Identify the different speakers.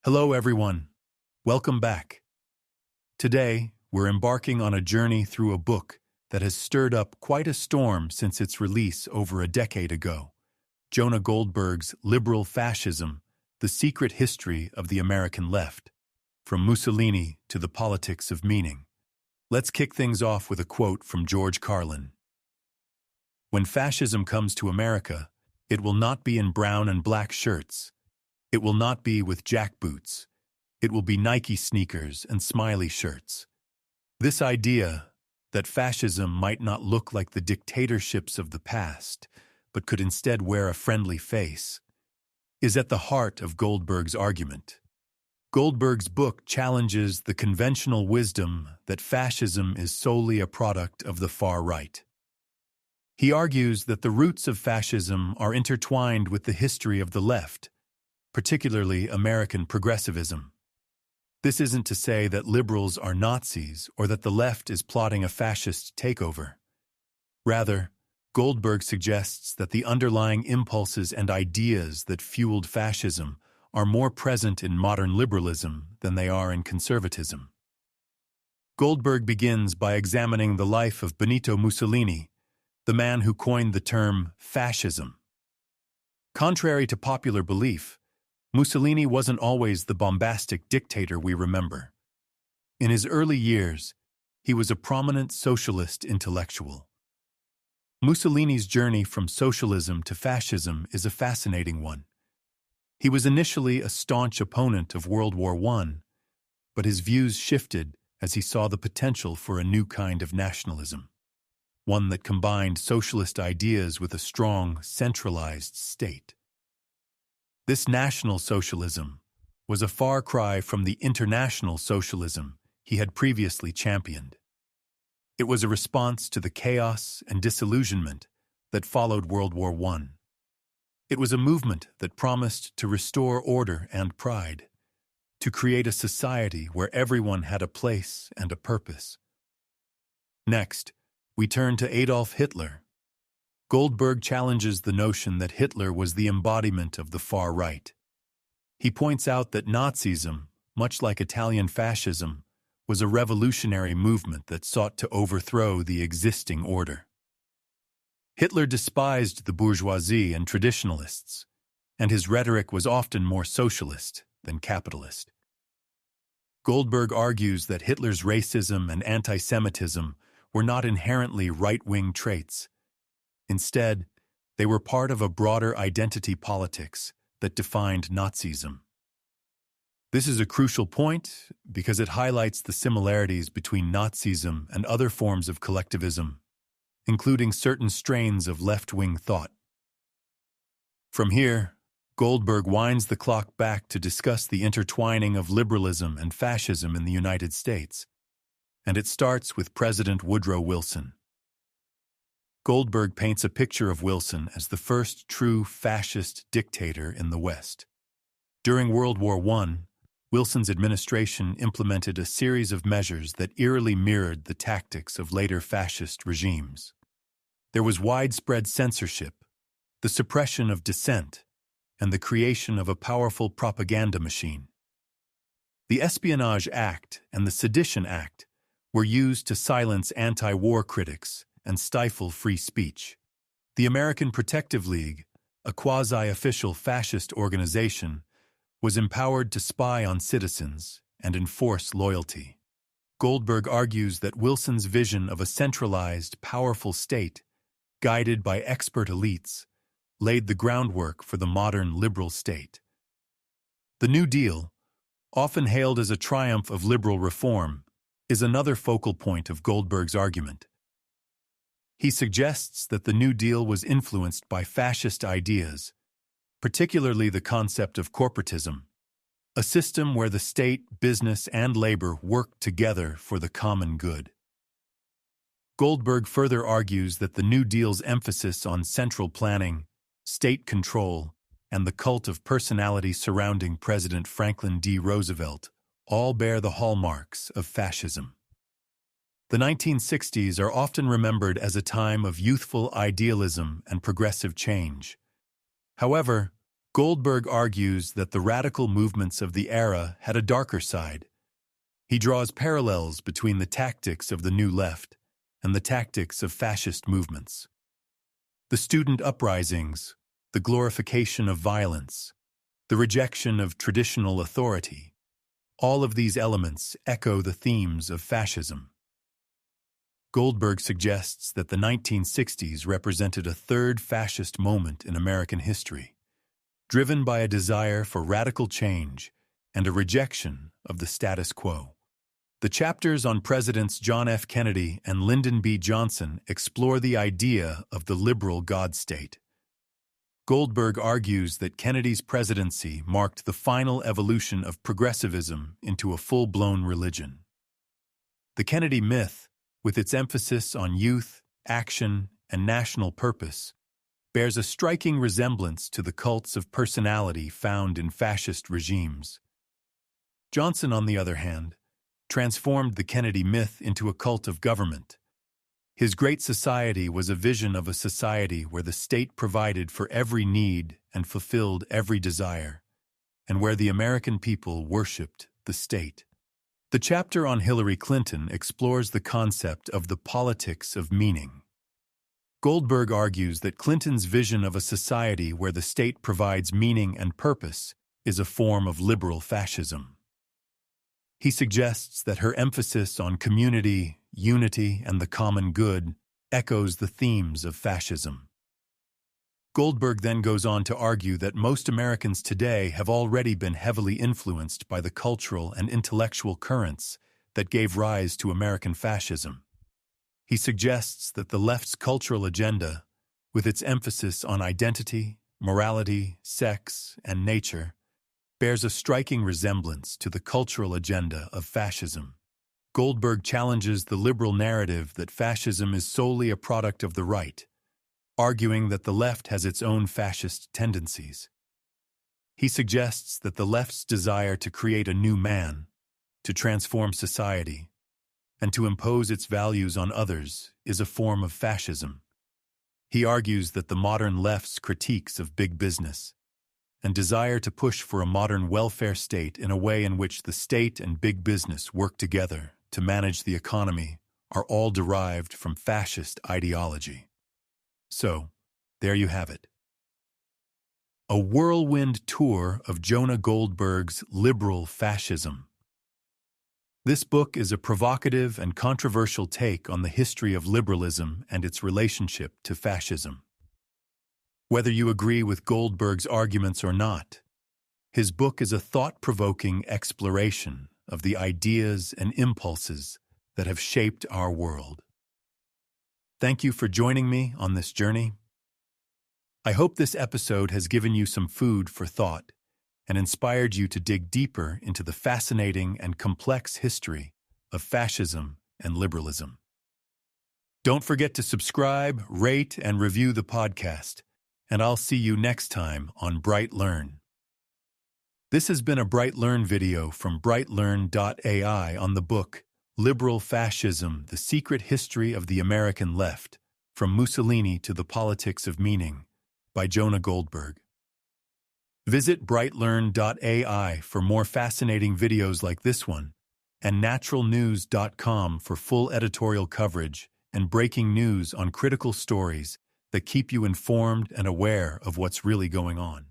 Speaker 1: Hello, everyone. Welcome back. Today, we're embarking on a journey through a book that has stirred up quite a storm since its release over a decade ago. Jonah Goldberg's Liberal Fascism, The Secret History of the American Left, from Mussolini to the Politics of Meaning. Let's kick things off with a quote from George Carlin. "When fascism comes to America, it will not be in brown and black shirts. It will not be with jackboots. It will be Nike sneakers and smiley shirts." This idea that fascism might not look like the dictatorships of the past, but could instead wear a friendly face, is at the heart of Goldberg's argument. Goldberg's book challenges the conventional wisdom that fascism is solely a product of the far right. He argues that the roots of fascism are intertwined with the history of the left, particularly American progressivism. This isn't to say that liberals are Nazis or that the left is plotting a fascist takeover. Rather, Goldberg suggests that the underlying impulses and ideas that fueled fascism are more present in modern liberalism than they are in conservatism. Goldberg begins by examining the life of Benito Mussolini, the man who coined the term fascism. Contrary to popular belief, Mussolini wasn't always the bombastic dictator we remember. In his early years, he was a prominent socialist intellectual. Mussolini's journey from socialism to fascism is a fascinating one. He was initially a staunch opponent of World War I, but his views shifted as he saw the potential for a new kind of nationalism, one that combined socialist ideas with a strong, centralized state. This National Socialism was a far cry from the international socialism he had previously championed. It was a response to the chaos and disillusionment that followed World War I. It was a movement that promised to restore order and pride, to create a society where everyone had a place and a purpose. Next, we turn to Adolf Hitler. Goldberg challenges the notion that Hitler was the embodiment of the far right. He points out that Nazism, much like Italian fascism, was a revolutionary movement that sought to overthrow the existing order. Hitler despised the bourgeoisie and traditionalists, and his rhetoric was often more socialist than capitalist. Goldberg argues that Hitler's racism and anti-Semitism were not inherently right-wing traits. Instead, they were part of a broader identity politics that defined Nazism. This is a crucial point because it highlights the similarities between Nazism and other forms of collectivism, including certain strains of left-wing thought. From here, Goldberg winds the clock back to discuss the intertwining of liberalism and fascism in the United States, and it starts with President Woodrow Wilson. Goldberg paints a picture of Wilson as the first true fascist dictator in the West. During World War I, Wilson's administration implemented a series of measures that eerily mirrored the tactics of later fascist regimes. There was widespread censorship, the suppression of dissent, and the creation of a powerful propaganda machine. The Espionage Act and the Sedition Act were used to silence anti-war critics and stifle free speech. The American Protective League, a quasi-official fascist organization, was empowered to spy on citizens and enforce loyalty. Goldberg argues that Wilson's vision of a centralized, powerful state, guided by expert elites, laid the groundwork for the modern liberal state. The New Deal, often hailed as a triumph of liberal reform, is another focal point of Goldberg's argument. He suggests that the New Deal was influenced by fascist ideas, particularly the concept of corporatism, a system where the state, business, and labor work together for the common good. Goldberg further argues that the New Deal's emphasis on central planning, state control, and the cult of personality surrounding President Franklin D. Roosevelt all bear the hallmarks of fascism. The 1960s are often remembered as a time of youthful idealism and progressive change. However, Goldberg argues that the radical movements of the era had a darker side. He draws parallels between the tactics of the New Left and the tactics of fascist movements. The student uprisings, the glorification of violence, the rejection of traditional authority, all of these elements echo the themes of fascism. Goldberg suggests that the 1960s represented a third fascist moment in American history, driven by a desire for radical change and a rejection of the status quo. The chapters on Presidents John F. Kennedy and Lyndon B. Johnson explore the idea of the liberal God state. Goldberg argues that Kennedy's presidency marked the final evolution of progressivism into a full-blown religion. The Kennedy myth, with its emphasis on youth, action, and national purpose, bears a striking resemblance to the cults of personality found in fascist regimes. Johnson, on the other hand, transformed the Kennedy myth into a cult of government. His Great Society was a vision of a society where the state provided for every need and fulfilled every desire, and where the American people worshipped the state. The chapter on Hillary Clinton explores the concept of the politics of meaning. Goldberg argues that Clinton's vision of a society where the state provides meaning and purpose is a form of liberal fascism. He suggests that her emphasis on community, unity, and the common good echoes the themes of fascism. Goldberg then goes on to argue that most Americans today have already been heavily influenced by the cultural and intellectual currents that gave rise to American fascism. He suggests that the left's cultural agenda, with its emphasis on identity, morality, sex, and nature, bears a striking resemblance to the cultural agenda of fascism. Goldberg challenges the liberal narrative that fascism is solely a product of the right, arguing that the left has its own fascist tendencies. He suggests that the left's desire to create a new man, to transform society, and to impose its values on others is a form of fascism. He argues that the modern left's critiques of big business and desire to push for a modern welfare state in a way in which the state and big business work together to manage the economy are all derived from fascist ideology. So, there you have it. A whirlwind tour of Jonah Goldberg's liberal fascism. This book is a provocative and controversial take on the history of liberalism and its relationship to fascism. Whether you agree with Goldberg's arguments or not, his book is a thought-provoking exploration of the ideas and impulses that have shaped our world. Thank you for joining me on this journey. I hope this episode has given you some food for thought and inspired you to dig deeper into the fascinating and complex history of fascism and liberalism. Don't forget to subscribe, rate, and review the podcast, and I'll see you next time on BrightLearn. This has been a BrightLearn video from BrightLearn.ai on the book Liberal Fascism: The Secret History of the American Left, From Mussolini to the Politics of Meaning, by Jonah Goldberg. Visit BrightLearn.ai for more fascinating videos like this one, and naturalnews.com for full editorial coverage and breaking news on critical stories that keep you informed and aware of what's really going on.